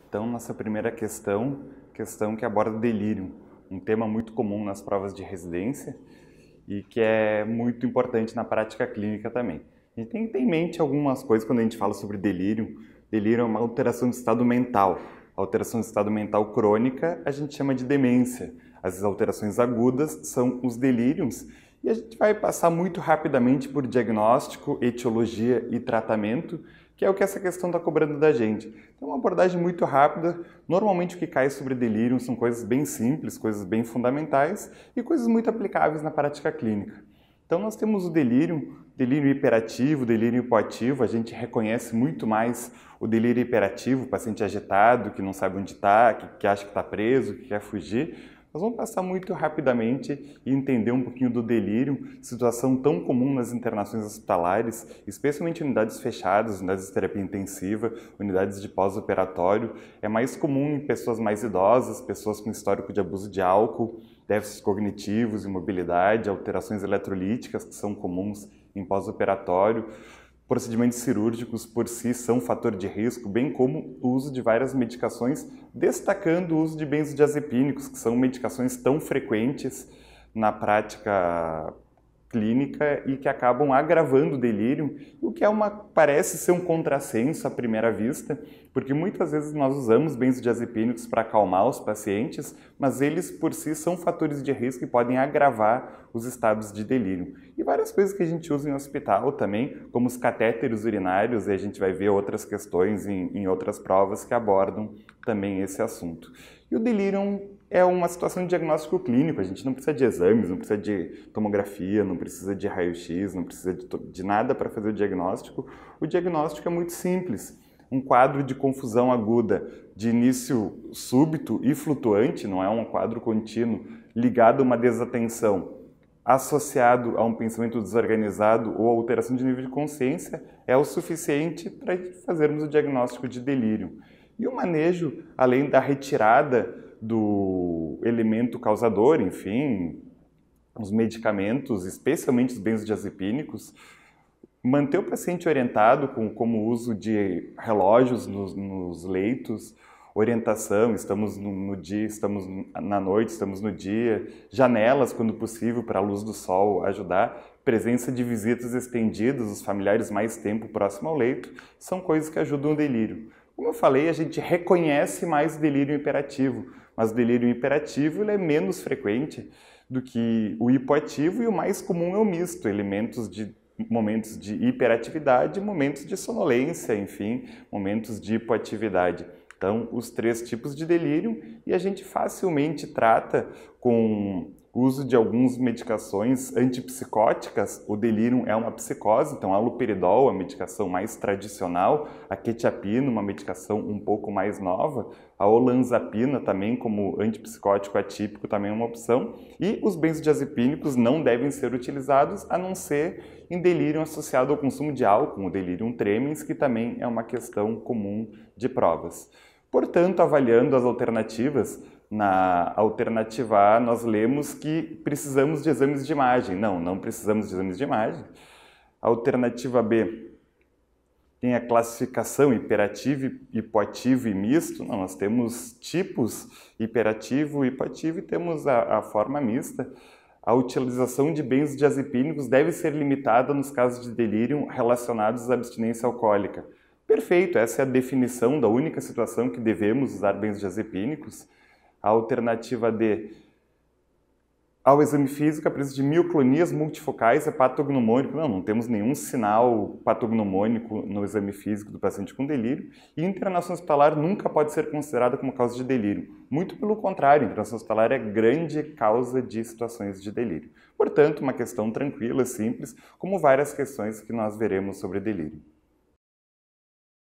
Então, nossa primeira questão que aborda delírio, um tema muito comum nas provas de residência e que é muito importante na prática clínica também. A gente tem que ter em mente algumas coisas quando a gente fala sobre delírio. Delírio é uma alteração de estado mental. A alteração de estado mental crônica a gente chama de demência. As alterações agudas são os delírios. E a gente vai passar muito rapidamente por diagnóstico, etiologia e tratamento, que é o que essa questão está cobrando da gente. Então, uma abordagem muito rápida. Normalmente o que cai sobre delírio são coisas bem simples, coisas bem fundamentais e coisas muito aplicáveis na prática clínica. Então, nós temos o delírio hiperativo, delírio hipoativo. A gente reconhece muito mais o delírio hiperativo, o paciente agitado, que não sabe onde está, que acha que está preso, que quer fugir. Nós vamos passar muito rapidamente e entender um pouquinho do delírio, situação tão comum nas internações hospitalares, especialmente em unidades fechadas, unidades de terapia intensiva, unidades de pós-operatório. É mais comum em pessoas mais idosas, pessoas com histórico de abuso de álcool, déficits cognitivos, imobilidade, alterações eletrolíticas que são comuns em pós-operatório. Procedimentos cirúrgicos por si são fator de risco, bem como o uso de várias medicações, destacando o uso de benzodiazepínicos, que são medicações tão frequentes na prática clínica e que acabam agravando o delírio, o que parece ser um contrassenso à primeira vista, porque muitas vezes nós usamos benzodiazepínicos para acalmar os pacientes, mas eles por si são fatores de risco e podem agravar os estados de delírio. E várias coisas que a gente usa em hospital também, como os catéteres urinários, e a gente vai ver outras questões em outras provas que abordam também esse assunto. E o delírio é uma situação de diagnóstico clínico, a gente não precisa de exames, não precisa de tomografia, não precisa de raio-x, não precisa de nada para fazer o diagnóstico. O diagnóstico é muito simples. Um quadro de confusão aguda de início súbito e flutuante, não é um quadro contínuo, ligado a uma desatenção, associado a um pensamento desorganizado ou alteração de nível de consciência, é o suficiente para fazermos o diagnóstico de delírio. E o manejo, além da retirada do elemento causador, enfim, os medicamentos, especialmente os benzodiazepínicos, manter o paciente orientado como o uso de relógios nos leitos, orientação, estamos no dia, estamos na noite, estamos no dia, janelas quando possível para a luz do sol ajudar, presença de visitas estendidas, os familiares mais tempo próximo ao leito, são coisas que ajudam o delírio. Como eu falei, a gente reconhece mais o delírio hiperativo, mas o delírio hiperativo ele é menos frequente do que o hipoativo e o mais comum é o misto, momentos de hiperatividade, momentos de sonolência, enfim, momentos de hipoatividade. Então, os três tipos de delírio e a gente facilmente trata com o uso de algumas medicações antipsicóticas. O delírio é uma psicose, então a haloperidol, a medicação mais tradicional, a quetiapina, uma medicação um pouco mais nova, a olanzapina também como antipsicótico atípico também é uma opção, e os benzodiazepínicos não devem ser utilizados a não ser em delírio associado ao consumo de álcool, o delirium tremens, que também é uma questão comum de provas. Portanto, avaliando as alternativas, na alternativa A, nós lemos que precisamos de exames de imagem. Não precisamos de exames de imagem. A alternativa B tem a classificação hiperativo, hipoativo e misto. Não, nós temos tipos hiperativo e hipoativo e temos a forma mista. A utilização de benzodiazepínicos deve ser limitada nos casos de delírio relacionados à abstinência alcoólica. Perfeito, essa é a definição da única situação que devemos usar benzodiazepínicos. A alternativa D, ao exame físico, a presença de mioclonias multifocais é patognomônico. Não temos nenhum sinal patognomônico no exame físico do paciente com delírio. E internação hospitalar nunca pode ser considerada como causa de delírio. Muito pelo contrário, internação hospitalar é grande causa de situações de delírio. Portanto, uma questão tranquila, simples, como várias questões que nós veremos sobre delírio.